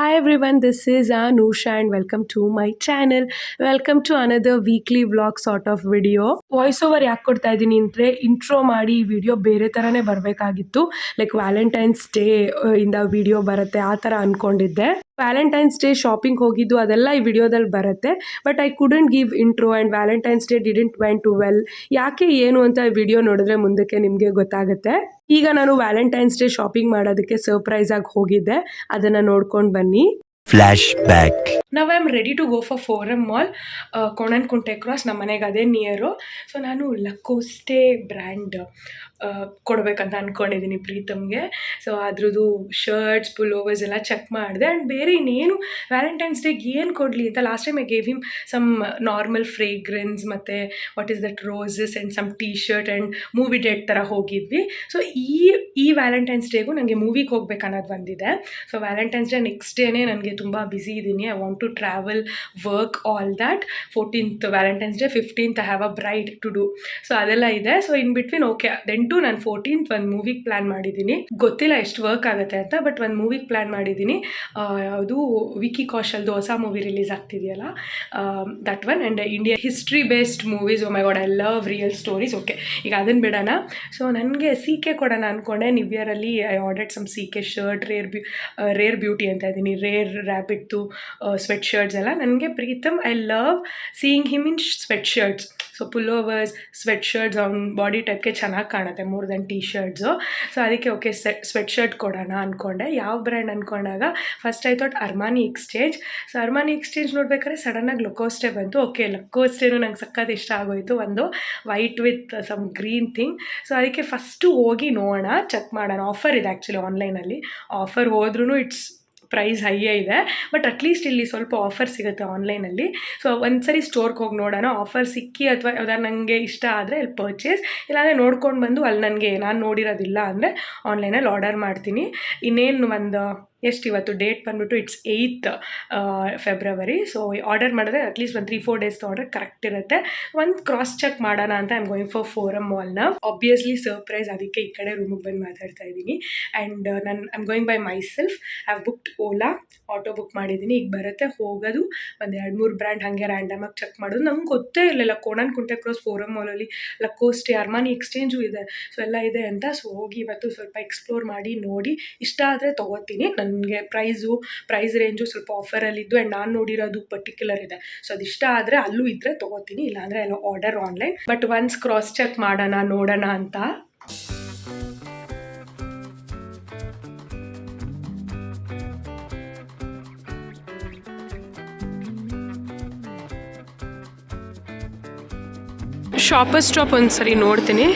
Hi everyone, this is Anusha and welcome to my channel. Welcome to another weekly vlog sort of video. Voice over ಯಾಕೆ ಕೊಡ್ತಾ ಇದ್ದೀನಿ ಅಂದರೆ intro ಮಾಡಿ ಈ video ಬೇರೆ ಥರನೇ ಬರಬೇಕಾಗಿತ್ತು. ಲೈಕ್ ವ್ಯಾಲೆಂಟೈನ್ಸ್ ಡೇ ಇಂದ ವಿಡಿಯೋ ಬರುತ್ತೆ ಆ ಥರ ಅಂದ್ಕೊಂಡಿದ್ದೆ. ವ್ಯಾಲೆಂಟೈನ್ಸ್ ಡೇ ಶಾಪಿಂಗ್ ಹೋಗಿದ್ದು ಅದೆಲ್ಲ ಈ ವಿಡಿಯೋದಲ್ಲಿ ಬರುತ್ತೆ. But I couldn't give intro and Valentine's day didn't vent well. ಯಾಕೆ ಏನು ಅಂತ ವಿಡಿಯೋ ನೋಡಿದ್ರೆ ಮುಂದಕ್ಕೆ ನಿಮಗೆ ಗೊತ್ತಾಗುತ್ತೆ. ಈಗ ನಾನು ವ್ಯಾಲೆಂಟೈನ್ಸ್ ಡೇ ಶಾಪಿಂಗ್ ಮಾಡೋದಕ್ಕೆ ಸರ್ಪ್ರೈಸ್ ಆಗಿ ಹೋಗಿದ್ದೆ. ಅದನ್ನು ನೋಡ್ಕೊಂಡು ಬನ್ನಿ. Flash back. ನಾವು I am ready to go for Forum Mall, Konanakunte cross. ನಮ್ಮ ಮನೆಗೆ ಅದೇ ನಿಯರು. ಸೊ ನಾನು ಲಕೋಸ್ಟೆ ಬ್ರ್ಯಾಂಡ್ ಕೊಡಬೇಕಂತ ಅಂದ್ಕೊಂಡಿದ್ದೀನಿ ಪ್ರೀತಮ್ಗೆ. ಸೊ ಅದ್ರದ್ದು ಶರ್ಟ್ಸ್ ಪುಲೋವರ್ಸ್ ಎಲ್ಲ ಚೆಕ್ ಮಾಡಿದೆ. ಆ್ಯಂಡ್ ಬೇರೆ ಇನ್ನೇನು ವ್ಯಾಲೆಂಟೈನ್ಸ್ ಡೇಗೆ ಏನು ಕೊಡಲಿ ಅಂತ last time I gave him some normal fragrance ಮತ್ತು what is that roses and some T shirt and movie date ಥರ ಹೋಗಿದ್ವಿ. ಸೊ ಈ ವ್ಯಾಲೆಂಟೈನ್ಸ್ ಡೇಗೂ ನನಗೆ ಮೂವಿಗೆ ಹೋಗ್ಬೇಕು ಅನ್ನೋದು ಬಂದಿದೆ. ಸೊ ವ್ಯಾಲೆಂಟೈನ್ಸ್ ಡೇ ನೆಕ್ಸ್ಟ್ ಡೇನೇ ನನಗೆ ತುಂಬ ಬ್ಯುಸಿ ಇದ್ದೀನಿ. I want to travel, work, all that. 14th Valentine's Day, 15th I have a bride to do. So ಅದೆಲ್ಲ ಇದೆ. So in between okay then to ನಾನು 14th ಒಂದು ಮೂವಿಗೆ ಪ್ಲ್ಯಾನ್ ಮಾಡಿದ್ದೀನಿ. ಗೊತ್ತಿಲ್ಲ ಎಷ್ಟು ವರ್ಕ್ ಆಗುತ್ತೆ ಅಂತ, ಬಟ್ ಒಂದು ಮೂವಿಗೆ ಪ್ಲ್ಯಾನ್ ಮಾಡಿದ್ದೀನಿ. ಅದು ವಿಕಿ ಕೌಶಲ್ದು ಹೊಸ ಮೂವಿ ರಿಲೀಸ್ ಆಗ್ತಿದೆಯಲ್ಲ, that one. And India history based movies. Oh my god, I love real stories. Okay, ಈಗ ಅದನ್ನು ಬಿಡೋಣ. ಸೊ ನನಗೆ ಸಿ ಕೆ ಕೊಡೋಣ ಅಂದ್ಕೊಂಡೆ. ನಿವ್ಯರಲ್ಲಿ I ordered some C K shirt, Rare Beauty ಅಂತ ಇದ್ದೀನಿ, ರೇರ್ ರ್ಯಾಪಿಡ್ದು ಸ್ವೆಟ್ ಶರ್ಟ್ಸ್ ಎಲ್ಲ. ನನಗೆ Preetham, I love seeing him in sweatshirts. So pullovers, sweatshirts ಅವ್ನ ಬಾಡಿ ಟೈಪ್ಗೆ ಚೆನ್ನಾಗಿ ಕಾಣುತ್ತೆ more than T shirts. So ಅದಕ್ಕೆ ಓಕೆ ಸ್ವೆಟ್ ಶರ್ಟ್ ಕೊಡೋಣ ಅಂದ್ಕೊಂಡೆ. ಯಾವ ಬ್ರ್ಯಾಂಡ್ ಅಂದ್ಕೊಂಡಾಗ first I thought Armani Exchange. So Armani Exchange ನೋಡ್ಬೇಕಾದ್ರೆ ಸಡನ್ನಾಗಿ ಲಕೋಸ್ಟೆ ಬಂತು. ಓಕೆ, ಲಕೋಸ್ಟೇನು ನಂಗೆ ಸಖತ್ ಇಷ್ಟ ಆಗೋಯಿತು. ಒಂದು white with some green thing. So ಅದಕ್ಕೆ ಫಸ್ಟು ಹೋಗಿ ನೋಡೋಣ, ಚೆಕ್ ಮಾಡೋಣ. ಆಫರ್ ಇದೆ ಆ್ಯಕ್ಚುಲಿ ಆನ್ಲೈನಲ್ಲಿ. ಆಫರ್ ಹೋದ್ರೂ ಇಟ್ಸ್ ಪ್ರೈಸ್ ಹೈಯೇ ಇದೆ, ಬಟ್ ಅಟ್ಲೀಸ್ಟ್ ಇಲ್ಲಿ ಸ್ವಲ್ಪ ಆಫರ್ ಸಿಗುತ್ತೆ ಆನ್ಲೈನಲ್ಲಿ. ಸೊ ಒಂದು ಸರಿ ಸ್ಟೋರ್ಗೆ ಹೋಗಿ ನೋಡೋಣ. ಆಫರ್ ಸಿಕ್ಕಿ ಅಥವಾ ಯಾವ್ದಾರು ನನಗೆ ಇಷ್ಟ ಆದರೆ ಅಲ್ಲಿ ಪರ್ಚೇಸ್, ಇಲ್ಲಾಂದರೆ ನೋಡ್ಕೊಂಡು ಬಂದು ಅಲ್ಲಿ ನನಗೆ ನಾನು ನೋಡಿರೋದಿಲ್ಲ ಅಂದರೆ ಆನ್ಲೈನಲ್ಲಿ ಆರ್ಡರ್ ಮಾಡ್ತೀನಿ. ಇನ್ನೇನು ಒಂದು ಎಷ್ಟು ಇವತ್ತು ಡೇಟ್ ಬಂದುಬಿಟ್ಟು it's 8th February. So order ಮಾಡಿದ್ರೆ ಅಟ್ಲೀಸ್ಟ್ ಒಂದು 3-4 ಡೇಸ್ ಆರ್ಡರ್ ಕರೆಕ್ಟ್ ಇರುತ್ತೆ. ಒಂದು ಕ್ರಾಸ್ ಚೆಕ್ ಮಾಡೋಣ ಅಂತ I am going for Forum ಮಾಲ್ನ. ಆಬ್ವಿಯಸ್ಲಿ ಸರ್ಪ್ರೈಸ್, ಅದಕ್ಕೆ ಈ ಕಡೆ ರೂಮಿಗೆ ಬಂದು ಮಾತಾಡ್ತಾ ಇದ್ದೀನಿ. ಆ್ಯಂಡ್ ನಾನು I am going by myself. I have booked Ola, auto book ಮಾಡಿದ್ದೀನಿ. ಈಗ ಬರುತ್ತೆ, ಹೋಗೋದು, ಒಂದು 2-3 ಬ್ರ್ಯಾಂಡ್ ಹಾಗೆ ರ್ಯಾಂಡಮಾಗಿ ಚೆಕ್ ಮಾಡೋದು. ನಮ್ಗೆ ಗೊತ್ತೇ ಇರಲಿಲ್ಲ ಕೋಣನಕುಂಟೆ ಕ್ರಾಸ್ ಫೋರಮ್ ಮಾಲಲ್ಲಿ ಲಕೋಸ್ಟೆ, ಅರ್ಮಾನಿ ಎಕ್ಸ್ಚೇಂಜು ಇದೆ, ಸೊ ಎಲ್ಲ ಇದೆ ಅಂತ. ಸೊ ಹೋಗಿ ಇವತ್ತು ಸ್ವಲ್ಪ ಎಕ್ಸ್ಪ್ಲೋರ್ ಮಾಡಿ ನೋಡಿ ಇಷ್ಟ ಆದರೆ ತೊಗೋತೀನಿ. ನನಗೆ ಪ್ರೈಸ್ ರೇಂಜು ಸ್ವಲ್ಪ ಆಫರಲ್ಲಿದ್ದು ಆ್ಯಂಡ್ ನಾನು ನೋಡಿರೋದು ಪರ್ಟಿಕ್ಯುಲರ್ ಇದೆ. ಸೊ ಅದಿಷ್ಟ ಆದರೆ ಅಲ್ಲೂ ಇದ್ದರೆ ತೊಗೋತೀನಿ, ಇಲ್ಲಾಂದರೆ ಎಲ್ಲ order online. But once cross check ಮಾಡೋಣ, ನೋಡೋಣ ಅಂತ. ಶಾಪರ್ ಸ್ಟಾಪ್ ಒಂದ್ಸರಿ ನೋಡ್ತೀನಿ,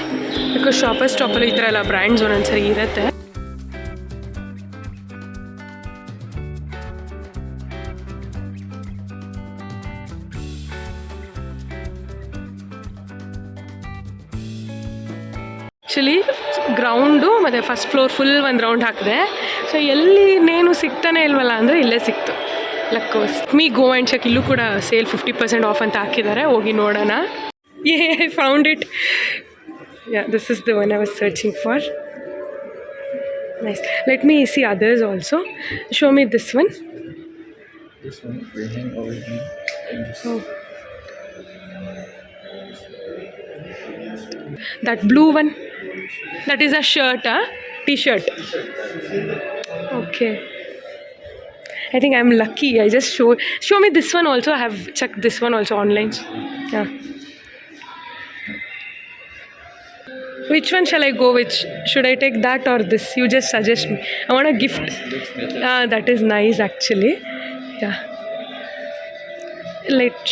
ಬಿಕಾಸ್ ಶಾಪರ್ ಸ್ಟಾಪಲ್ಲಿ ಈ ಥರ ಎಲ್ಲ ಬ್ರ್ಯಾಂಡ್ಸ್ ಒಂದೊಂದ್ಸರಿ ಇರುತ್ತೆ. ಆ್ಯಕ್ಚುಲಿ ಗ್ರೌಂಡು ಮತ್ತು ಫಸ್ಟ್ ಫ್ಲೋರ್ ಫುಲ್ ಒಂದು ರೌಂಡ್ ಹಾಕಿದೆ. ಸೊ ಎಲ್ಲಿ ಇನ್ನೇನು ಸಿಗ್ತಾನೆ ಇಲ್ವಲ್ಲ ಅಂದರೆ ಇಲ್ಲೇ ಸಿಕ್ತು, Lacoste. Me go and check. ಇಲ್ಲೂ ಕೂಡ ಸೇಲ್ 50% ಆಫ್ ಅಂತ ಹಾಕಿದ್ದಾರೆ, ಹೋಗಿ ನೋಡೋಣ. I found it. This is the one I was searching for. Nice. Let me see others also. Show me this one. This one will hang over here. Oh. That blue one, that is a shirt, t-shirt. Okay, I think I'm lucky. I just show me this one also. I have checked this one also online. Yeah. Which one shall I go with? Should I take that or this? You just suggest me. I want a gift. That is nice actually. Yeah.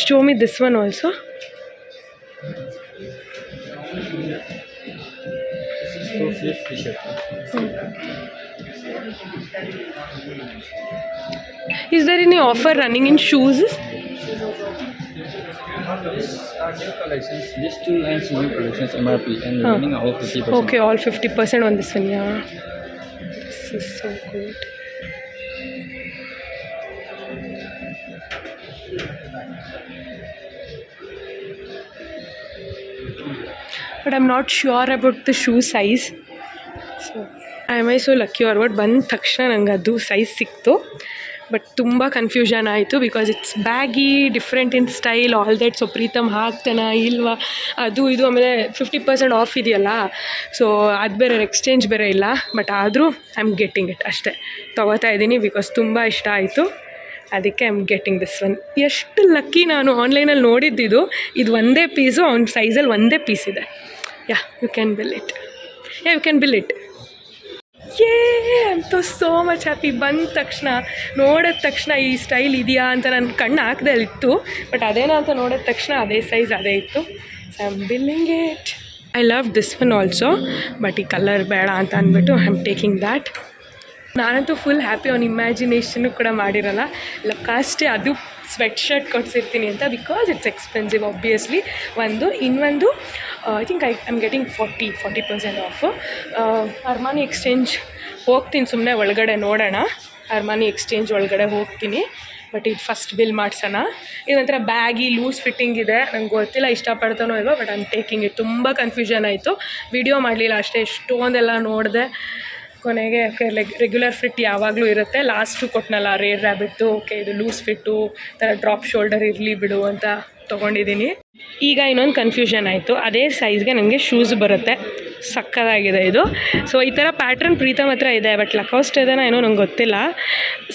Show me this one also. Is there any offer running in shoes? New collections. These two lines new collections MRP and running all 50%. Okay, all 50% on this one. Yeah, this is so good. But I'm not sure about the shoe size. So, am I so lucky or what? ಬಂದ ತಕ್ಷಣ ನಂಗೆ ಅದು size ಸಿಕ್ತು. But ತುಂಬ confusion ಆಯಿತು because it's baggy different in style all that. So Preetham ಹಾಕ್ತಾನಾ ಇಲ್ವಾ ಅದು ಇದು, ಆಮೇಲೆ 50% ಆಫ್ ಇದೆಯಲ್ಲ, ಸೊ ಅದು ಬೇರೆ ಎಕ್ಸ್ಚೇಂಜ್ ಬೇರೆ ಇಲ್ಲ. ಬಟ್ ಆದರೂ ಐ ಆಮ್ ಗೆಟ್ಟಿಂಗ್ ಇಟ್ ಅಷ್ಟೇ, ತೊಗೋತಾ ಇದ್ದೀನಿ ಬಿಕಾಸ್ ತುಂಬ ಇಷ್ಟ ಆಯಿತು, ಅದಕ್ಕೆ I am getting this one. ಎಷ್ಟು ಲಕ್ಕಿ ನಾನು ಆನ್ಲೈನಲ್ಲಿ ನೋಡಿದ್ದಿದ್ದು, ಇದು ಒಂದೇ ಪೀಸು, ಅವ್ನ ಸೈಜಲ್ಲಿ ಒಂದೇ ಪೀಸ್ ಇದೆ. Yeah you can bill it, you can bill it. ಅಂತೂ ಸೋ ಮಚ್ ಹ್ಯಾಪಿ. ಬಂದ ತಕ್ಷಣ ನೋಡಿದ ತಕ್ಷಣ ಈ ಸ್ಟೈಲ್ ಇದೆಯಾ ಅಂತ ನನ್ನ ಕಣ್ಣು ಹಾಕ್ದೆ ಇತ್ತು, ಬಟ್ ಅದೇನೋ ಅಂತ ನೋಡಿದ ತಕ್ಷಣ ಅದೇ ಸೈಜ್ ಅದೇ ಇತ್ತು. So I am billing it. I love this one also, but ಈ ಕಲರ್ ಬೇಡ ಅಂತ ಅಂದ್ಬಿಟ್ಟು ಐ ಆಮ್ ಟೇಕಿಂಗ್ ದ್ಯಾಟ್. ನಾನಂತೂ ಫುಲ್ ಹ್ಯಾಪಿ. ಅವ್ನ ಇಮ್ಯಾಜಿನೇಷನ್ನು ಕೂಡ ಮಾಡಿರಲ್ಲ. ಲಕ್ಕಷ್ಟೇ ಅದು ಸ್ವೆಟ್ ಶರ್ಟ್ ಕೊಡಿಸಿರ್ತೀನಿ ಅಂತ, ಬಿಕಾಸ್ ಇಟ್ಸ್ ಎಕ್ಸ್ಪೆನ್ಸಿವ್ ಆಬ್ವಿಯಸ್ಲಿ. ಇನ್ನೊಂದು I think I am getting 40% off. Armani Exchange ಹೋಗ್ತೀನಿ, ಸುಮ್ಮನೆ ಒಳಗಡೆ ನೋಡೋಣ. ಅರ್ಮಾನಿ ಎಕ್ಸ್ಚೇಂಜ್ ಒಳಗಡೆ ಹೋಗ್ತೀನಿ, ಬಟ್ ಇದು ಫಸ್ಟ್ ಬಿಲ್ ಮಾಡ್ಸೋಣ. ಇದೊಂಥರ ಬ್ಯಾಗಿ ಲೂಸ್ ಫಿಟ್ಟಿಂಗ್ ಇದೆ, ನಂಗೆ ಗೊತ್ತಿಲ್ಲ ಇಷ್ಟಪಡ್ತಾನೋ ಇಲ್ವೋ, but I am taking it. ತುಂಬ ಕನ್ಫ್ಯೂಷನ್ ಆಯಿತು, ವಿಡಿಯೋ ಮಾಡಲಿಲ್ಲ ಅಷ್ಟೇ, ಎಷ್ಟೊಂದೆಲ್ಲ ನೋಡಿದೆ. ಕೊನೆಗೆ ಓಕೆ ರೆಗ್ಯುಲರ್ ಫಿಟ್ ಯಾವಾಗಲೂ ಇರುತ್ತೆ, ಲಾಸ್ಟು ಕೊಟ್ಟನಲ್ಲ ರೇರ್ ರ್ಯಾಬಿಟ್ಟು, ಓಕೆ ಇದು ಲೂಸ್ ಫಿಟ್ಟು ಥರ ಡ್ರಾಪ್ ಶೋಲ್ಡರ್ ಇರಲಿ ಬಿಡು ಅಂತ ತೊಗೊಂಡಿದ್ದೀನಿ. ಈಗ ಇನ್ನೊಂದು ಕನ್ಫ್ಯೂಷನ್ ಆಯಿತು, ಅದೇ ಸೈಜ್ಗೆ ನನಗೆ ಶೂಸ್ ಬರುತ್ತೆ, ಸಕ್ಕತ್ತಾಗಿದೆ ಇದು. ಸೊ ಈ ಥರ ಪ್ಯಾಟ್ರನ್ ಪ್ರೀತಮ್ ಹತ್ರ ಇದೆ, ಬಟ್ ಲಕಾಸ್ಟ್ ಇದೆನೋ ಏನೋ ನಂಗೆ ಗೊತ್ತಿಲ್ಲ.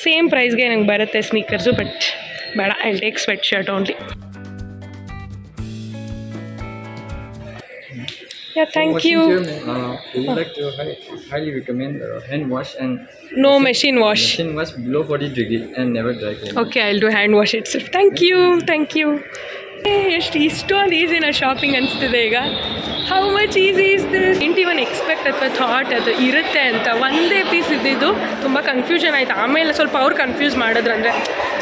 ಸೇಮ್ ಪ್ರೈಸ್ಗೆ ನಂಗೆ ಬರುತ್ತೆ ಸ್ನೀಕರ್ಸು, ಬಟ್ ಬೇಡ, I will take sweat shirt only. Yeah, thank you. We would like to highly recommend hand wash and No machine wash. machine wash below 40 degree and never dry clean. Okay, I'll do hand wash itself. Thank you. ಇಷ್ಟೊಂದು ಈಸಿನ shopping ಅನಿಸ್ತಿದೆ ಈಗ. How much easy is this? Int even expect ಅಥವಾ thought ಅದು ಇರುತ್ತೆ ಅಂತ. ಒಂದೇ piece ಇದ್ದಿದ್ದು ತುಂಬ ಕನ್ಫ್ಯೂಷನ್ ಆಯಿತು. ಆಮೇಲೆ ಸ್ವಲ್ಪ ಅವ್ರು ಕನ್ಫ್ಯೂಸ್ ಮಾಡಿದ್ರು, ಅಂದರೆ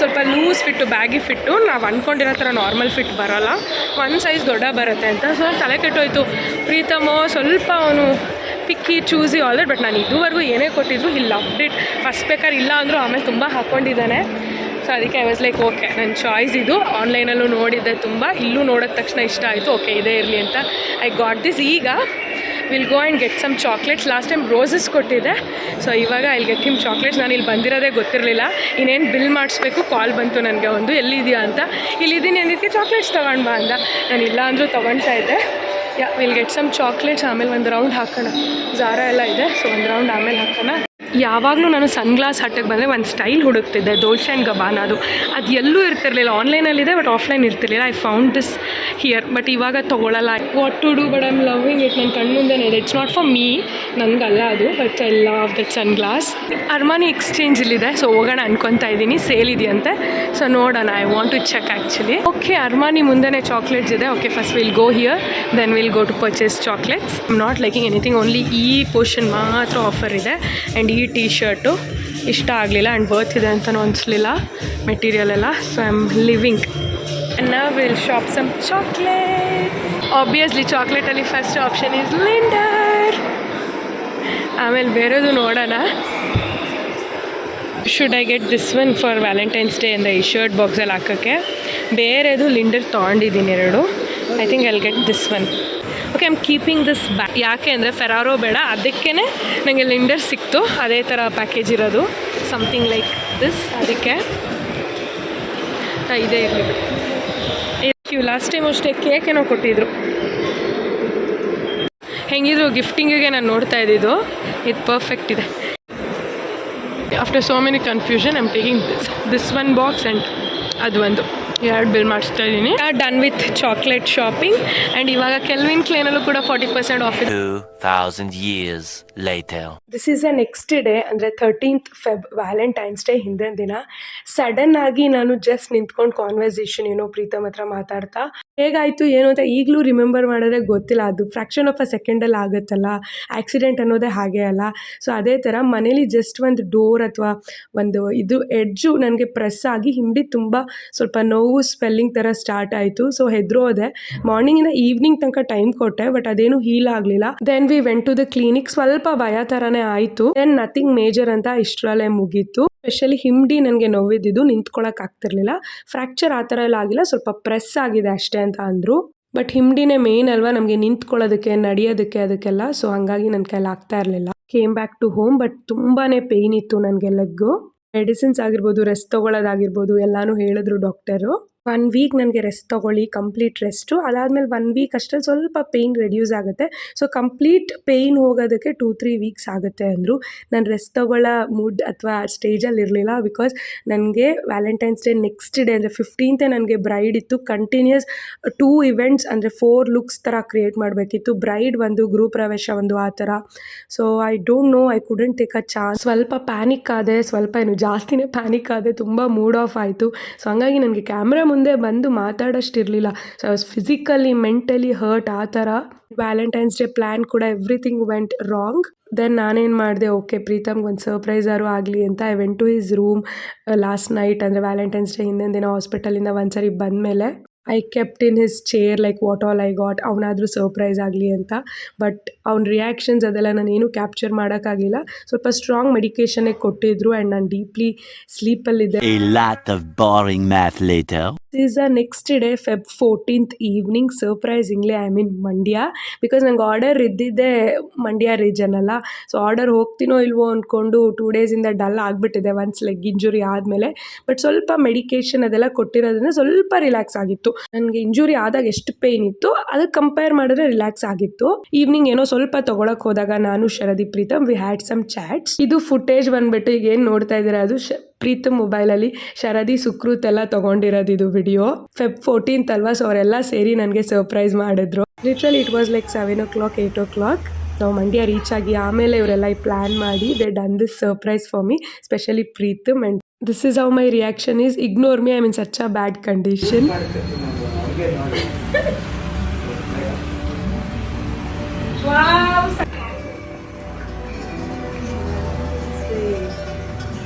ಸ್ವಲ್ಪ ಲೂಸ್ ಫಿಟ್ಟು ಬ್ಯಾಗಿ ಫಿಟ್ಟು ನಾವು ಅಂದ್ಕೊಂಡಿರೋ ಥರ ನಾರ್ಮಲ್ ಫಿಟ್ ಬರೋಲ್ಲ, ಒಂದು ಸೈಜ್ ದೊಡ್ಡ ಬರುತ್ತೆ ಅಂತ. ಸೊ ತಲೆ ಕೆಟ್ಟೋಯ್ತು. ಪ್ರೀತಮೋ ಸ್ವಲ್ಪ ಅವನು picky choosy all that, but ನಾನು ಇದುವರೆಗೂ ಏನೇ ಕೊಟ್ಟಿದ್ರು ಇಲ್ಲಿ ಲವ್ಡ್ ಇಟ್. ಫಸ್ಟ್ ಬೇಕಾದ್ರೆ ಇಲ್ಲ ಅಂದರೂ ಆಮೇಲೆ ತುಂಬ ಹಾಕ್ಕೊಂಡಿದ್ದಾನೆ. ಸೊ ಅದಕ್ಕೆ ಐ ವಾಸ್ ಲೈಕ್ ಓಕೆ, ನನ್ನ ಚಾಯ್ಸ್ ಇದು. ಆನ್ಲೈನಲ್ಲೂ ನೋಡಿದ್ದೆ ತುಂಬ, ಇಲ್ಲೂ ನೋಡಿದ ತಕ್ಷಣ ಇಷ್ಟ ಆಯಿತು, ಓಕೆ ಇದೇ ಇರಲಿ ಅಂತ ಐ ಗಾಟ್ ದಿಸ್. ಈಗ will go and get some chocolates. Last time roses ಕೊಟ್ಟಿದ್ದೆ, ಸೊ ಇವಾಗ ಐ ಗೆಟ್ ಹಿಮ್ ಚಾಕ್ಲೇಟ್ಸ್. ನಾನು ಇಲ್ಲಿ ಬಂದಿರೋದೇ ಗೊತ್ತಿರಲಿಲ್ಲ, ಇನ್ನೇನು ಬಿಲ್ ಮಾಡಿಸ್ಬೇಕು ಕಾಲ್ ಬಂತು ನನಗೆ ಒಂದು, ಎಲ್ಲಿದೆಯಾ ಅಂತ. ಇಲ್ಲಿದ್ದೀನಿ ಅಂದಿದ್ದಕ್ಕೆ ಚಾಕ್ಲೇಟ್ಸ್ ತೊಗೊಂಡು ಬಾ ಅಂದ. ನಾನು ಇಲ್ಲ ಅಂದರೂ ತೊಗೊಳ್ತಾ ಇದ್ದೆ. Yeah will get some chocolates, ಆಮೇಲೆ ಒಂದು ರೌಂಡ್ ಹಾಕೋಣ. ಜಾರ ಎಲ್ಲ ಇದೆ, ಸೊ ಒಂದು ರೌಂಡ್ ಆಮೇಲೆ ಹಾಕೋಣ. ಯಾವಾಗಲೂ ನಾನು ಸನ್ಗ್ಲಾಸ್ ಹಟ್ಟಿಗೆ ಬಂದರೆ ಒಂದು ಸ್ಟೈಲ್ ಹುಡುಕ್ತಿದ್ದೆ, ಡೋಲ್ಚೆ ಆ್ಯಂಡ್ ಗಬಾನ. ಅದು ಎಲ್ಲೂ ಇರ್ತಿರ್ಲಿಲ್ಲ, ಆನ್ಲೈನಲ್ಲಿದೆ ಬಟ್ ಆಫ್ಲೈನ್ ಇರ್ತಿರ್ಲಿಲ್ಲ. I found this here, but ಇವಾಗ ತೊಗೊಳ್ಳಲ್ಲ. What to do, but I am loving it. ನನ್ನ ಕಣ್ಣುಂದೆನೇ ಇದೆ. ಇಟ್ಸ್ ನಾಟ್ ಫಾರ್ ಮೀ, ನನಗಲ್ಲ ಅದು, but I love that sunglass. Armani Exchange ಇಲ್ಲಿದೆ, ಸೊ ಹೋಗೋಣ ಅನ್ಕೊತಾ ಇದ್ದೀನಿ. ಸೇಲ್ ಇದೆಯಂತೆ, ಸೊ ನೋಡೋಣ. I want to check actually. Okay, Armani ಮುಂದೆನೇ ಚಾಕ್ಲೇಟ್ಸ್ ಇದೆ. Okay, first will go here, then will go to purchase chocolates. I am not liking anything, only ಈ portion ಮಾತ್ರ ಆಫರ್ ಇದೆ. ಆ್ಯಂಡ್ ಈ ಟೀ ಶರ್ಟು ಇಷ್ಟ ಆಗಲಿಲ್ಲ and worth ಇದೆ ಅಂತಲೂ ಅನಿಸ್ಲಿಲ್ಲ ಮೆಟೀರಿಯಲ್ ಎಲ್ಲ. So I am leaving. And now will shop some chocolate. Obviously ಚಾಕ್ಲೇಟಲ್ಲಿ ಫಸ್ಟ್ ಆಪ್ಷನ್ ಈಸ್ ಲಿಂಡರ್, ಆಮೇಲೆ ಬೇರೆದು ನೋಡೋಣ. Should I get this one for valentine's day ಅಂದರೆ ಈ ಶರ್ಟ್ ಬಾಕ್ಸಲ್ಲಿ ಹಾಕೋಕ್ಕೆ. ಬೇರೆದು ಲಿಂಡರ್ ತೊಗೊಂಡಿದ್ದೀನಿ ಎರಡು. I think I will get this one. Okay, I am keeping this back. ಯಾಕೆ ಅಂದರೆ ಫೆರಾರೋ ಬೇಡ, ಅದಕ್ಕೇ ನನಗೆ ಲಿಂಡರ್ ಸಿಕ್ತು, ಅದೇ ಥರ ಪ್ಯಾಕೇಜ್ ಇರೋದು, ಸಮಥಿಂಗ್ ಲೈಕ್ ದಿಸ್. ಅದಕ್ಕೆ ಇದೇ ಇರಲಿ ಬಿಡಿ. ಲಾಸ್ಟ್ ಟೈಮ್ ಅಷ್ಟೇ ಕೇಕ್ ಏನೋ ಕೊಟ್ಟಿದ್ರು. ಹೆಂಗಿದ್ರು ಗಿಫ್ಟಿಂಗಿಗೆ ನಾನು ನೋಡ್ತಾ ಇದ್ದಿದ್ದು. ಇದು ಪರ್ಫೆಕ್ಟ್ ಇದೆ. After so many confusion I am taking this one box and ಅದು ಒಂದು ಎರಡು ಬಿಲ್ ಮಾಡಿಸ್ತಾ ಇದ್ದೀನಿ. Done with chocolate shopping. And ಇವಾಗ ಕೆಲ್ವಿನ್ ಕ್ಲೇನಲ್ಲೂ ಕೂಡ 40% ಆಫ್ ಇದೆ. 2000 years later. This is the next day, ಅಂದರೆ 13th Feb, ವ್ಯಾಲೆಂಟೈನ್ಸ್ ಡೇ ಹಿಂದಿನ ದಿನ. ಸಡನ್ ಆಗಿ ನಾನು ಜಸ್ಟ್ ನಿಂತ್ಕೊಂಡು ಕಾನ್ವರ್ಸೇಷನ್ ಏನೋ ಪ್ರೀತಮ್ ಹತ್ರ ಮಾತಾಡ್ತಾ ಹೇಗಾಯಿತು ಏನು ಅಂತ ಈಗಲೂ ರಿಮೆಂಬರ್ ಮಾಡೋದೇ ಗೊತ್ತಿಲ್ಲ. ಅದು ಫ್ರ್ಯಾಕ್ಷನ್ ಆಫ್ ಅ ಸೆಕೆಂಡಲ್ಲಿ ಆಗುತ್ತಲ್ಲ, ಆಕ್ಸಿಡೆಂಟ್ ಅನ್ನೋದೇ ಹಾಗೆ ಅಲ್ಲ. ಸೊ ಅದೇ ಥರ ಮನೇಲಿ ಜಸ್ಟ್ ಒಂದು ಡೋರ್ ಅಥವಾ ಒಂದು ಇದು ಎಡ್ಜು ನನಗೆ ಪ್ರೆಸ್ ಆಗಿ ಹಿಂಡಿ ತುಂಬ ಸ್ವಲ್ಪ ನೋವು ಸ್ಪೆಲ್ಲಿಂಗ್ ಥರ ಸ್ಟಾರ್ಟ್ ಆಯಿತು. ಸೊ ಹೆದ್ರೋದೆ. ಮಾರ್ನಿಂಗಿಂದ ಈವ್ನಿಂಗ್ ತನಕ ಟೈಮ್ ಕೊಟ್ಟೆ, ಬಟ್ ಅದೇನು ಹೀಲ್ ಆಗಲಿಲ್ಲ. Then we went to the clinic. ಸ್ವಲ್ಪ ಭಯ ಥರನೇ ಆಯಿತು. ದೆನ್ ನಥಿಂಗ್ ಮೇಜರ್ ಅಂತ ಇಷ್ಟರಲ್ಲೇ ಮುಗೀತು. ಸ್ಪೆಷಲಿ ಹಿಂಡಿ ನನಗೆ ನೋವಿದ್ದು, ನಿಂತ್ಕೊಳ್ಳೋಕೆ ಆಗ್ತಿರ್ಲಿಲ್ಲ. ಫ್ರ್ಯಾಕ್ಚರ್ ಆ ಥರ ಎಲ್ಲ ಆಗಿಲ್ಲ, ಸ್ವಲ್ಪ ಪ್ರೆಸ್ ಆಗಿದೆ ಅಷ್ಟೇ ಅಂತ ಅಂದರು. ಬಟ್ ಹಿಂಡಿನೇ ಮೇನ್ ಅಲ್ವಾ ನಮಗೆ ನಿಂತ್ಕೊಳ್ಳೋದಕ್ಕೆ, ನಡೆಯೋದಕ್ಕೆ, ಅದಕ್ಕೆಲ್ಲ. ಸೊ ಹಾಗಾಗಿ ನನ್ನ ಕೈಲಿ ಆಗ್ತಾ ಇರಲಿಲ್ಲ. Came back to home, but ತುಂಬಾ ಪೇಯ್ನ್ ಇತ್ತು ನನಗೆ ಲೆಗ್ಗು. ಮೆಡಿಸಿನ್ಸ್ ಆಗಿರ್ಬೋದು, ರೆಸ್ಟ್ ತೊಗೊಳ್ಳೋದಾಗಿರ್ಬೋದು ಎಲ್ಲನೂ ಹೇಳಿದ್ರು ಡಾಕ್ಟರು. 1 ವೀಕ್ ನನಗೆ ರೆಸ್ಟ್ ತೊಗೊಳ್ಳಿ, ಕಂಪ್ಲೀಟ್ ರೆಸ್ಟು. ಅದಾದಮೇಲೆ 1 ವೀಕ್ ಅಷ್ಟರಲ್ಲಿ ಸ್ವಲ್ಪ ಪೇಯ್ನ್ ರೆಡ್ಯೂಸ್ ಆಗುತ್ತೆ. ಸೊ ಕಂಪ್ಲೀಟ್ ಪೇಯ್ನ್ ಹೋಗೋದಕ್ಕೆ 2-3 ವೀಕ್ಸ್ ಆಗುತ್ತೆ ಅಂದರು. ನಾನು ರೆಸ್ಟ್ ತೊಗೊಳ್ಳೋ ಮೂಡ್ ಅಥವಾ ಸ್ಟೇಜಲ್ಲಿ ಇರಲಿಲ್ಲ. ಬಿಕಾಸ್ ನನಗೆ ವ್ಯಾಲೆಂಟೈನ್ಸ್ ಡೇ ನೆಕ್ಸ್ಟ್ ಡೇ ಅಂದರೆ 15th ನನಗೆ ಬ್ರೈಡ್ ಇತ್ತು. ಕಂಟಿನ್ಯೂಸ್ 2 ಇವೆಂಟ್ಸ್ ಅಂದರೆ 4 ಲುಕ್ಸ್ ಥರ ಕ್ರಿಯೇಟ್ ಮಾಡಬೇಕಿತ್ತು. ಬ್ರೈಡ್ ಒಂದು, ಗೃಹ ಪ್ರವೇಶ ಒಂದು, ಆ ಥರ. So I don't know, I couldn't take a chance. ಸ್ವಲ್ಪ ಪ್ಯಾನಿಕ್ ಆದೆ, ಸ್ವಲ್ಪ ಏನು ಜಾಸ್ತಿನೇ ಪ್ಯಾನಿಕ್ ಆದೆ, ತುಂಬ ಮೂಡ್ ಆಫ್ ಆಯಿತು. ಸೊ ಹಂಗಾಗಿ ನನಗೆ ಕ್ಯಾಮ್ರಾ ಮುಂದೆ ಬಂದು ಮಾತಾಡೋಷ್ಟಿರಲಿಲ್ಲ. So I was physically mentally hurt ಆ ಥರ. ವ್ಯಾಲೆಂಟೈನ್ಸ್ ಡೇ ಪ್ಲ್ಯಾನ್ ಕೂಡ ಎವ್ರಿಥಿಂಗ್ ವೆಂಟ್ ರಾಂಗ್. ದೆನ್ ನಾನೇನು ಮಾಡಿದೆ, ಓಕೆ ಪ್ರೀತಮ್ಗೆ ಒಂದು ಸರ್ಪ್ರೈಸಾರು ಆಗಲಿ ಅಂತ I went to his room last night. ಅಂದರೆ ವ್ಯಾಲೆಂಟೈನ್ಸ್ ಡೇ ಹಿಂದಿನ ದಿನ ಹಾಸ್ಪಿಟಲಿಂದ ಒಂದ್ಸರಿ ಬಂದಮೇಲೆ I kept in his chair like what all I got. ಅವನಾದರೂ ಸರ್ಪ್ರೈಸ್ ಆಗಲಿ ಅಂತ. ಬಟ್ ಅವ್ನ ರಿಯಾಕ್ಷನ್ಸ್ ಅದೆಲ್ಲ ನಾನೇನು ಕ್ಯಾಪ್ಚರ್ ಮಾಡೋಕ್ಕಾಗಲಿಲ್ಲ. ಸ್ವಲ್ಪ ಸ್ಟ್ರಾಂಗ್ ಮೆಡಿಕೇಷನ್ನೇ ಕೊಟ್ಟಿದ್ರು ಆ್ಯಂಡ್ ನಾನು ಡೀಪ್ಲಿ ಸ್ಲೀಪಲ್ಲಿದ್ದೆ. A lot of boring math later. Is a next day Feb 14th evening. Surprisingly I mean Mandya. Because ನಂಗೆ ಆರ್ಡರ್ ಇದ್ದಿದ್ದೆ ಮಂಡ್ಯ ರೀಜನ್ ಅಲ್ಲ. ಸೊ ಆರ್ಡರ್ ಹೋಗ್ತೀನೋ ಇಲ್ವೋ ಅಂದ್ಕೊಂಡು 2 ಡೇಸಿಂದ ಡಲ್ ಆಗಿಬಿಟ್ಟಿದೆ ಒನ್ಸ್ ಲೆಗ್ ಇಂಜುರಿ ಆದಮೇಲೆ. ಬಟ್ ಸ್ವಲ್ಪ ಮೆಡಿಕೇಷನ್ ಅದೆಲ್ಲ ಕೊಟ್ಟಿರೋದ್ರಿಂದ ಸ್ವಲ್ಪ ರಿಲ್ಯಾಕ್ಸ್ ಆಗಿತ್ತು. ನನಗೆ ಇಂಜುರಿ ಆದಾಗ ಎಷ್ಟು ಪೇಯ್ನ್ ಇತ್ತು ಅದಕ್ಕೆ ಕಂಪೇರ್ ಮಾಡಿದ್ರೆ ರಿಲ್ಯಾಕ್ಸ್ ಆಗಿತ್ತು. ಈವ್ನಿಂಗ್ ಏನೋ ಸ್ವಲ್ಪ ತೊಗೊಳಕ್ಕೆ ಹೋದಾಗ ನಾನು Sharadi Preetham we had some chats. ಇದು ಫುಟೇಜ್ ಬಂದುಬಿಟ್ಟು ಈಗ ಏನು ನೋಡ್ತಾ ಇದ್ದೀರಾ ಅದು ಪ್ರೀತಮ್ ಮೊಬೈಲಲ್ಲಿ ಶರದಿ ಸುಕೃತ್ ಎಲ್ಲ ತೊಗೊಂಡಿರೋದು ಇದು ವಿಡಿಯೋ. Feb 14th ಅಲ್ವಾ, ಸೊ ಅವರೆಲ್ಲ ಸೇರಿ ನನಗೆ ಸರ್ಪ್ರೈಸ್ ಮಾಡಿದ್ರು. Literally it was like 7 o'clock 8 o'clock ನಾವು ಮಂಡ್ಯ ರೀಚ್ ಆಗಿ ಆಮೇಲೆ ಇವರೆಲ್ಲ ಈ ಪ್ಲ್ಯಾನ್ ಮಾಡಿ they done this surprise for me, specially Pritam. And this is how my reaction is, ignore me, I mean such a bad condition.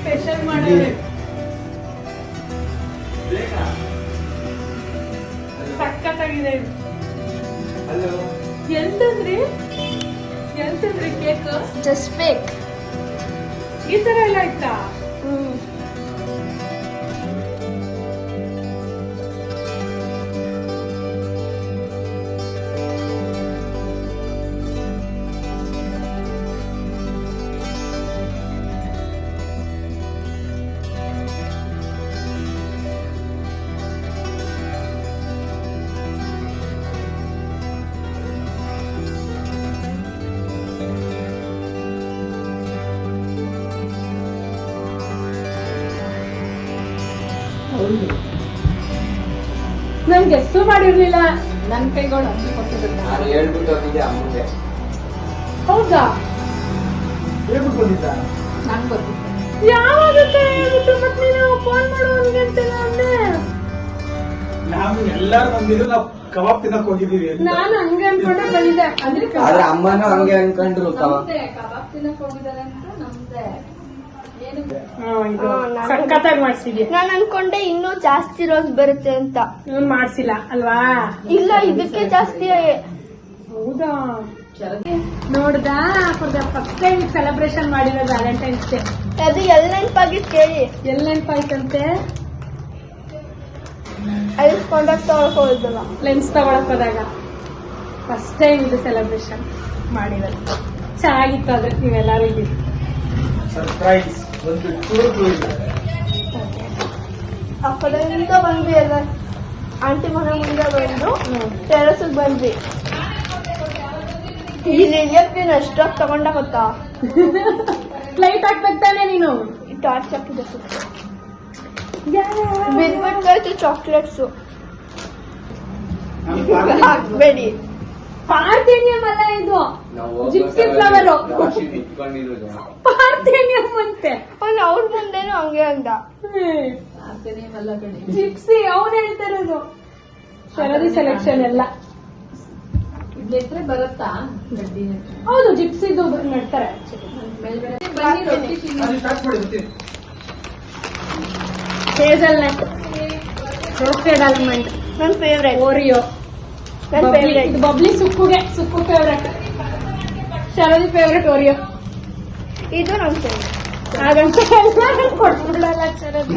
Special ಮಾಡೋರೆ ಸಕ್ಕತ್ತಾಗಿದೆ. ಎಂತಂದ್ರಿ cake just fake. ಈ ತರ ಎಲ್ಲ ಆಯ್ತಾ? ನನ್ ಗೆಸ್ಸು ಮಾಡಿರ್ಲಿಲ್ಲ. ನನ್ನ ಕೈಗಳು ಹಂಗೆ ಕೊಟ್ಟಿದ್ರು. ನಾನು ಹೇಳ್ಬಿಟ್ಟು ಹೋಗಿದ್ದೆ ಅಮ್ಮಗೆ. ಹೌದಾ? ಹೇಳ್ಬಿಟ್ಟು ಬಂದಿದ್ದ? ನಂಗೆ ಗೊತ್ತಿತ್ತು. ಯಾವಾಗತ್ತೆ ಹೇಳ್ಬಿಟ್ಟು ಮತ್ತೆ ನೀನು ಫೋನ್ ಮಾಡೋನ್ಗೆ ಅಂತೆಲ್ಲ ಅಂದೆ. ನಾವು ಎಲ್ಲರೂ ಬಂದಿದ್ರು, ನಾವು ಕಬಾಬ್ ತಿನ್ನಕ್ ಹೋಗಿದ್ದೀವಿ. ನಾನು ಹಂಗೆ ಅನ್ಕೊಂಡೆ ಬಂದಿದ್ದೆ. ಆದ್ರೆ ಅಮ್ಮನೂ ಹಂಗೆ ಅನ್ಕೊಂಡ್ರು. ಕಬಾಬ್ ತಿನ್ನಕ್ ಹೋಗಿದ್ದಾರೆ ಅಂತ ನಮ್ದೆ. ಸಕ್ಕತ್ತಾಗಿ ಮಾಡ್ಸಿದ್ಯಾ. ನಾನು ಅನ್ಕೊಂಡೆ ಇನ್ನೂ ಜಾಸ್ತಿ ರೋಸ್ ಬರುತ್ತೆ ಅಂತ. ನೀನ್ ಮಾಡ್ಸಿಲ್ಲ ಅಲ್ವಾ? ಇಲ್ಲ, ಇದಕ್ಕೆ ಜಾಸ್ತಿ. ಹೌದಾ? ನೋಡ್ದಾ, for the first time celebration ಮಾಡಿರೋ ವ್ಯಾಲೆಂಟೈನ್ಸ್ ಡೇ. ಅದು ಎಲ್ಲಿ ನೆನಪಾಗಿತ್ತು ಕೇಳಿ. ಎಲ್ಲಿ ನೆನಪಾಯ್ತಂತೆ? ಅಳಿಸ್ಕೊಂಡಾಗ ತೊಳ್ಕೊಳ್ದಲ್ಲ, ಲೆನ್ಸ್ ತಗೊಳಕ್ ಹೋದಾಗ ಫಸ್ಟ್ ಟೈಮ್ ಇದು ಸೆಲೆಬ್ರೇಷನ್ ಮಾಡಿರೋದು. ಚೆನ್ನಾಗಿತ್ತು. ಅದು ನೀವೆಲ್ಲರೂ ಇದ್ದೀರಿ. ಸರ್ಪ್ರೈಸ್ ಒಂದು ಟೂರ್ ಆ ಕಡೆಯಿಂದ ಬಂದ್ವಿ. ಎಲ್ಲ ಆಂಟಿ ಮನೆ ಮುಂದೆ ಬಂದು ಟೆರಸ್ಗೆ ಬಂದ್ವಿ. ಇಲ್ಲಿ ಇಳಿಯಕ್ ನೀನು ಎಷ್ಟೊತ್ತು ತಗೊಂಡ ಗೊತ್ತಾ? ಲೈಟ್ ಹಾಕ್ಬೇಕು ತಾನೆ ನೀನು? ಟಾರ್ಚ್ ಹಾಕಿದೆ ಸುತ್ತ ಬಿದ್ಬಿಟ್ಟು ಚಾಕ್ಲೇಟ್ಸು ಹಾಕ್ಬೇಡಿ. ಪಾರ್ಥೇನಿಯಂ ಅಲ್ಲ ಇದು, ಜಿಪ್ಸಿ ಫ್ಲವರ್. ಪಾರ್ಥೇನಿಯಂ ಅಂತೆ. ಅವ್ರ ಮುಂದೆನೂ ಹಂಗೆ ಅಂದ. ಜಿಪ್ಸಿ ಅವ್ನು ಹೇಳ್ತಾ ಇರೋದು. ಶರದಿ ಸೆಲೆಕ್ಷನ್ ಎಲ್ಲ ಬರುತ್ತಾ? ಹೌದು, ಜಿಪ್ಸಿದು ಮಾಡ್ತಾರೆ. ಹೇಸಲ್ನಟ್, ರೋಸ್ಟೆಡ್ ಆಲ್ಮಂಡ್ ನನ್ನ ಫೇವ್ರೆಟ್. ಓರಿಯೋ, ನನ್ನ ಫೇವ್ರೆಟ್. ಬಬ್ಲಿ ಸುಕ್ಕು ಫೇವ್ರೆಟ್. Sharadi favourite Oreo. ಇದು ನನ್ನ ಫೇವ್ರೆಟ್. ಹಾಗಂತ ಎಲ್ಲ ಕೊಟ್ಬಿಡಲ್ಲ ಶರದಿ.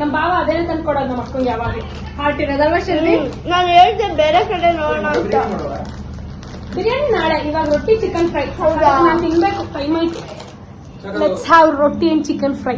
ನಮ್ಮ ಬಾವ ಅದೇನೆ ತಂದ್ಕೊಡೋದು ನಮ್ಮ ಅಕ್ಕಂಗೆ ಯಾವಾಗ ಹಾರ್ಟ್ ಇರೋದಲ್ವಾ ಶರದಿ? ನಾನು ಹೇಳ್ದೆ ಬೇರೆ ಕಡೆ ನೋಡೋಣ ಅಂತ. ಬಿರಿಯಾನಿ ನಾಳೆ, ಇವಾಗ ರೊಟ್ಟಿ ಚಿಕನ್ ಫ್ರೈ. ಹೌದಾ? ನಾನು ತಿನ್ಬೇಕು, ಟೈಮ್ ಆಯ್ತು. ಲೆಟ್ಸ್ ಹ್ಯಾವ್ ರೊಟ್ಟಿ and chicken fry.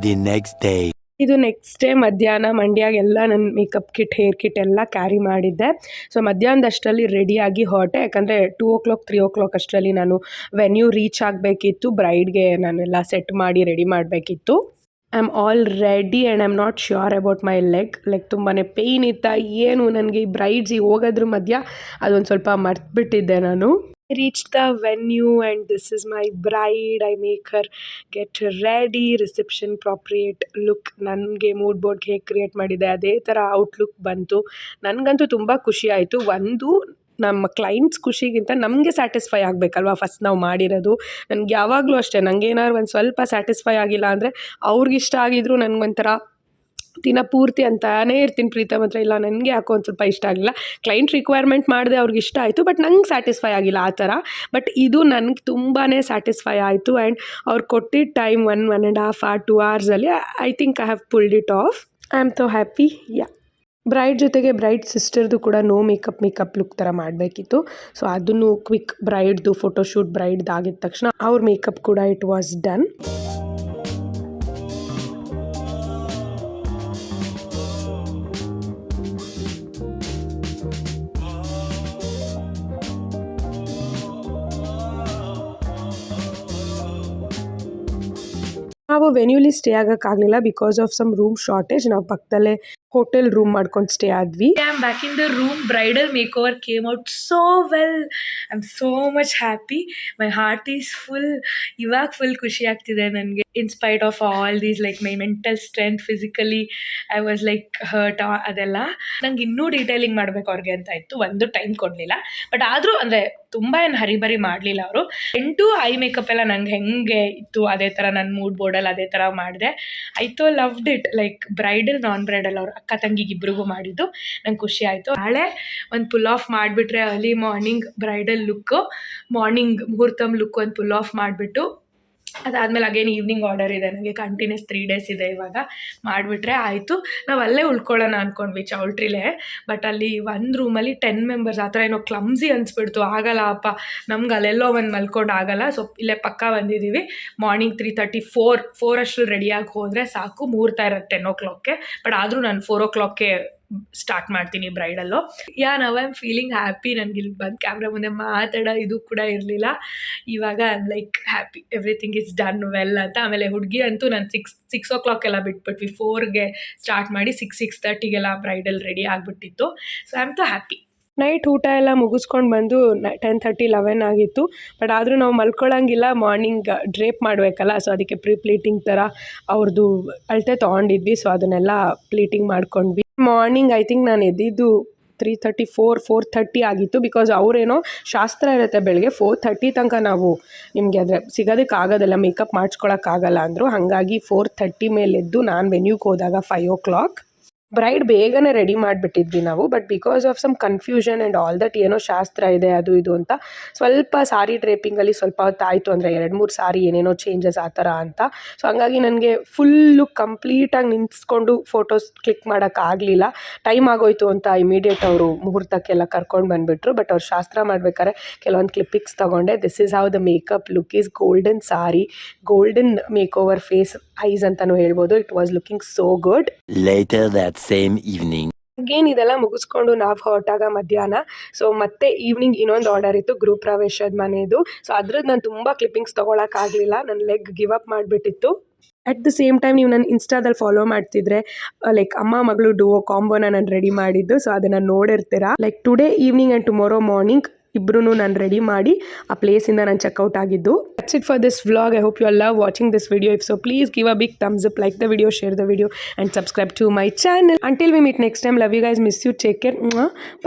The next day. ಇದು ನೆಕ್ಸ್ಟ್ ಡೇ ಮಧ್ಯಾಹ್ನ ಮಂಡ್ಯಾಗೆಲ್ಲ ನನ್ನ ಮೇಕಪ್ ಕಿಟ್, ಹೇರ್ ಕಿಟ್ ಎಲ್ಲ ಕ್ಯಾರಿ ಮಾಡಿದ್ದೆ. ಸೊ ಮಧ್ಯಾಹ್ನದಷ್ಟರಲ್ಲಿ ರೆಡಿಯಾಗಿ ಹೊರಟೆ, ಯಾಕಂದರೆ 2 o'clock 3 o'clock ಅಷ್ಟರಲ್ಲಿ ನಾನು ವೆನ್ಯೂ ರೀಚ್ ಆಗಬೇಕಿತ್ತು. ಬ್ರೈಡ್ಗೆ ನಾನೆಲ್ಲ ಸೆಟ್ ಮಾಡಿ ರೆಡಿ ಮಾಡಬೇಕಿತ್ತು. I am all ready and I am not sure about my leg ತುಂಬಾ ಪೇಯ್ನ್ ಇತ್ತಾ ಏನು ನನಗೆ ಈ ಬ್ರೈಡ್ಸ್ ಹೋಗೋದ್ರ ಮಧ್ಯ ಅದೊಂದು ಸ್ವಲ್ಪ ಮರ್ತ್ಬಿಟ್ಟಿದ್ದೆ ನಾನು. Reached the venue and this is my bride. I make her get ready, reception appropriate look. ನನಗೆ ಮೂಡ್ ಬೋರ್ಡ್ ಹೇಗೆ ಕ್ರಿಯೇಟ್ ಮಾಡಿದೆ ಅದೇ ಥರ ಔಟ್ಲುಕ್ ಬಂತು. ನನಗಂತೂ ತುಂಬ ಖುಷಿ ಆಯಿತು. ಒಂದು ನಮ್ಮ ಕ್ಲೈಂಟ್ಸ್ ಖುಷಿಗಿಂತ ನಮಗೆ ಸ್ಯಾಟಿಸ್ಫೈ ಆಗಬೇಕಲ್ವ ಫಸ್ಟ್ ನಾವು ಮಾಡಿರೋದು. ನನಗೆ ಯಾವಾಗಲೂ ಅಷ್ಟೇ, ನನಗೇನಾದ್ರು ಒಂದು ಸ್ವಲ್ಪ ಸ್ಯಾಟಿಸ್ಫೈ ಆಗಿಲ್ಲ ಅಂದರೆ ಅವ್ರಿಗಿಷ್ಟ ಆಗಿದ್ರು ನನಗೊಂಥರ ದಿನ ಪೂರ್ತಿ ಅಂತಾನೇ ಇರ್ತೀನಿ ಪ್ರೀತಮ್ ಹತ್ರ, ಇಲ್ಲ ನನಗೆ ಯಾಕೋ ಒಂದು ಸ್ವಲ್ಪ ಇಷ್ಟ ಆಗಲಿಲ್ಲ. ಕ್ಲೈಂಟ್ ರಿಕ್ವೈರ್ಮೆಂಟ್ ಮಾಡಿದೆ, ಅವ್ರಿಗೆ ಇಷ್ಟ ಆಯಿತು, ಬಟ್ ನಂಗೆ ಸ್ಯಾಟಿಸ್ಫೈ ಆಗಿಲ್ಲ ಆ ಥರ. ಬಟ್ ಇದು ನನಗೆ ತುಂಬಾ ಸ್ಯಾಟಿಸ್ಫೈ ಆಯಿತು. ಆ್ಯಂಡ್ ಅವ್ರು ಕೊಟ್ಟಿದ್ದ time 1.5 hour 2 hours I think I have pulled it off. I am so happy. Bride ಜೊತೆಗೆ ಬ್ರೈಡ್ ಸಿಸ್ಟರ್ದು ಕೂಡ ನೋ ಮೇಕಪ್ ಲುಕ್ ಥರ ಮಾಡಬೇಕಿತ್ತು. ಸೊ ಅದನ್ನು ಕ್ವಿಕ್ ಬ್ರೈಡ್ದು ಫೋಟೋಶೂಟ್ ಬ್ರೈಡ್ದು ಆಗಿದ ತಕ್ಷಣ ಅವ್ರ ಮೇಕಪ್ ಕೂಡ ಇಟ್ ವಾಸ್ ಡನ್. ನಾವು ವೆನ್ಯೂಲಿ ಸ್ಟೇ ಆಗೋಕ್ಕಾಗಲಿಲ್ಲ because of some room shortage. ನಾವು ಪಕ್ಕದಲ್ಲೇ ಹೋಟೆಲ್ ರೂಮ್ ಮಾಡ್ಕೊಂಡು ಸ್ಟೇ ಆದ್ವಿ. I am back in the room. Bridal makeover came out so well. I am so much happy. My heart is full. ಇವಾಗ full ಖುಷಿ ಆಗ್ತಿದೆ ನನಗೆ. In spite of all these like my mental strength, physically I was like hurt ಅದೆಲ್ಲ. ನಂಗೆ ಇನ್ನೂ detailing ಮಾಡಬೇಕು ಅವ್ರಿಗೆ ಅಂತ ಇತ್ತು, ಒಂದು ಟೈಮ್ ಕೊಡಲಿಲ್ಲ. ಬಟ್ ಆದರೂ ಅಂದರೆ ತುಂಬ ಏನು ಹರಿಬರಿ ಮಾಡಲಿಲ್ಲ ಅವರು. ಐ ಮೇಕಪ್ ಎಲ್ಲ ನಂಗೆ ಹೆಂಗೆ ಇತ್ತು ಅದೇ ಥರ ನನ್ನ ಮೂಡ್ ಬೋರ್ಡಲ್ಲಿ ಅದೇ ಥರ ಮಾಡಿದೆ. I loved it. Like bridal non bridal ಅವರು ಅಕ್ಕ ತಂಗಿಗೆ ಇಬ್ರಿಗೂ ಮಾಡಿದ್ದು ನಂಗೆ ಖುಷಿ ಆಯಿತು. ನಾಳೆ ಒಂದು ಪುಲ್ ಆಫ್ ಮಾಡಿಬಿಟ್ರೆ early morning bridal look, morning ಮುಹೂರ್ತಮ್ ಲುಕ್ ಒಂದು ಪುಲ್ ಆಫ್ ಮಾಡಿಬಿಟ್ಟು ಅದಾದಮೇಲೆ ಅಗೇನ್ ಈವ್ನಿಂಗ್ ಆರ್ಡರ್ ಇದೆ ನನಗೆ. ಕಂಟಿನ್ಯೂಸ್ 3 days ಇದೆ ಇವಾಗ. ಮಾಡಿಬಿಟ್ರೆ ಆಯಿತು. ನಾವು ಅಲ್ಲೇ ಉಳ್ಕೊಳ್ಳೋಣ ಅಂದ್ಕೊಂಡ್ವಿ ಚೌಲ್ಟ್ರಿಲೇ. ಬಟ್ ಅಲ್ಲಿ ಒಂದು ರೂಮಲ್ಲಿ 10 members ಆ ಥರ ಏನೋ ಕ್ಲಮ್ಸಿ ಅನಿಸ್ಬಿಡ್ತು. ಆಗಲ್ಲ ಅಪ್ಪ ನಮ್ಗೆ ಅಲ್ಲೆಲ್ಲೋ ಒಂದು ಮಲ್ಕೊಂಡು ಆಗಲ್ಲ. ಸೊ ಇಲ್ಲೇ ಪಕ್ಕ ಬಂದಿದ್ದೀವಿ. ಮಾರ್ನಿಂಗ್ 3:30 4 ಅಷ್ಟರಲ್ಲಿ ರೆಡಿಯಾಗಿ ಹೋದರೆ ಸಾಕು. ಮುಹೂರ್ತ ಇರೋದು 10 o'clock. ಬಟ್ ಆದರೂ ನಾನು 4 o'clock ಸ್ಟಾರ್ಟ್ ಮಾಡ್ತೀನಿ bridal. Now I am feeling happy. ನನಗೆ ಇಲ್ಲಿ ಬಂದು ಕ್ಯಾಮ್ರಾ ಮುಂದೆ ಮಾತಾಡೋ ಇದು ಕೂಡ ಇರಲಿಲ್ಲ. ಇವಾಗ I am like happy, everything is done well ಅಂತ. ಆಮೇಲೆ ಹುಡುಗಿ ಅಂತೂ ನಾನು 6 o'clock ಎಲ್ಲ ಬಿಟ್ಬಿಟ್ವಿ. 4ಗೆ ಸ್ಟಾರ್ಟ್ ಮಾಡಿ 6:30 ಬ್ರೈಡಲ್ ರೆಡಿ ಆಗಿಬಿಟ್ಟಿತ್ತು. So I am so happy. Night ಊಟ ಎಲ್ಲ ಮುಗಿಸ್ಕೊಂಡು ಬಂದು 10:30 11 ಆಗಿತ್ತು. ಬಟ್ ಆದರೂ ನಾವು ಮಲ್ಕೊಳ್ಳೋಂಗಿಲ್ಲ, ಮಾರ್ನಿಂಗ್ ಡ್ರೇಪ್ ಮಾಡಬೇಕಲ್ಲ. ಸೊ ಅದಕ್ಕೆ ಪ್ಲೀಟಿಂಗ್ ಥರ ಅವ್ರದ್ದು ಅಳತೆ ತೊಗೊಂಡಿದ್ವಿ. ಸೊ ಅದನ್ನೆಲ್ಲ ಪ್ಲೀಟಿಂಗ್ ಮಾಡ್ಕೊಂಡ್ವಿ. ಮಾರ್ನಿಂಗ್ ಐ ಥಿಂಕ್ ನಾನು ಎದ್ದಿದ್ದು 3:30 4:30 ಆಗಿತ್ತು. ಬಿಕಾಸ್ ಅವರೇನೋ ಶಾಸ್ತ್ರ ಇರುತ್ತೆ ಬೆಳಗ್ಗೆ 4:30 ತನಕ ನಾವು ನಿಮಗೆ ಆದರೆ ಸಿಗೋದಕ್ಕಾಗೋದಿಲ್ಲ, ಮೇಕಪ್ ಮಾಡಿಸ್ಕೊಳಕ್ಕಾಗಲ್ಲ ಅಂದರು. ಹಾಗಾಗಿ 4:30 ಮೇಲೆ ಎದ್ದು ನಾನು ವೆನ್ಯೂಗೆ ಹೋದಾಗ 5 o'clock. ಬ್ರೈಡ್ ಬೇಗನೆ ರೆಡಿ ಮಾಡಿಬಿಟ್ಟಿದ್ವಿ ನಾವು. But because of some confusion and all that, ಏನೋ ಶಾಸ್ತ್ರ ಇದೆ ಅದು ಇದು ಅಂತ ಸ್ವಲ್ಪ ಸಾರಿ ಡ್ರೇಪಿಂಗಲ್ಲಿ ಸ್ವಲ್ಪ ಹೊತ್ತಾಯಿತು. ಅಂದರೆ 2-3 ಸಾರಿ ಏನೇನೋ ಚೇಂಜಸ್ ಆ ಥರ ಅಂತ. ಸೊ ಹಂಗಾಗಿ ನನಗೆ ಫುಲ್ಲು ಕಂಪ್ಲೀಟಾಗಿ ನಿಂತ್ಕೊಂಡು ಫೋಟೋಸ್ ಕ್ಲಿಕ್ ಮಾಡೋಕ್ಕಾಗಲಿಲ್ಲ. ಟೈಮ್ ಆಗೋಯ್ತು ಅಂತ ಇಮಿಡಿಯೇಟ್ ಅವರು ಮುಹೂರ್ತಕ್ಕೆಲ್ಲ ಕರ್ಕೊಂಡು ಬಂದುಬಿಟ್ರು. ಬಟ್ ಅವ್ರು ಶಾಸ್ತ್ರ ಮಾಡಬೇಕಾದ್ರೆ ಕೆಲವೊಂದು ಕ್ಲಿಪ್ಪಿಕ್ಸ್ ತೊಗೊಂಡೆ. This is how the makeup look is. Golden sari, golden make over face, eyes ಅಂತಲೂ ಹೇಳ್ಬೋದು. It was looking so good. Later that same evening. Again ಇದೆಲ್ಲ ಮುಗಿಸ್ಕೊಂಡು ನಾವು ಹೊರಟಾಗ ಮಧ್ಯಾಹ್ನ. ಸೊ ಮತ್ತೆ ಈವ್ನಿಂಗ್ ಇನ್ನೊಂದು ಆರ್ಡರ್ ಇತ್ತು, ಗೃಹ ಪ್ರವೇಶದ ಮನೆಯದು. ಸೊ ಅದ್ರದ್ದು ನಾನು ತುಂಬ ಕ್ಲಿಪ್ಪಿಂಗ್ಸ್ ತೊಗೊಳಕ್ಕಾಗಲಿಲ್ಲ, ನನ್ನ ಲೆಗ್ ಗಿವ್ ಅಪ್ ಮಾಡಿಬಿಟ್ಟಿತ್ತು. ಅಟ್ ದ ಸೇಮ್ ಟೈಮ್ ನೀವು ನನ್ನ ಇನ್ಸ್ಟಾದಲ್ಲಿ ಫಾಲೋ ಮಾಡ್ತಿದ್ರೆ ಲೈಕ್ ಅಮ್ಮ ಮಗಳು ಡುವೋ ಕಾಂಬೋನ ನಾನು ರೆಡಿ ಮಾಡಿದ್ದು. ಸೊ ಅದನ್ನು ನೋಡಿರ್ತೀರಾ. Like today evening and tomorrow morning ಇಬ್ಬರೂ ನಾನು ರೆಡಿ ಮಾಡಿ ಆ ಪ್ಲೇಸಿಂದ ನಾನು ಚೆಕ್ಔಟ್ ಆಗಿದ್ದು. That's it for this vlog. I hope you all love watching this video. If so, please give a big thumbs up, like the video, share the video and subscribe to my channel. Until we meet next time, love you guys, miss you, take care.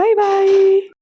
Bye bye.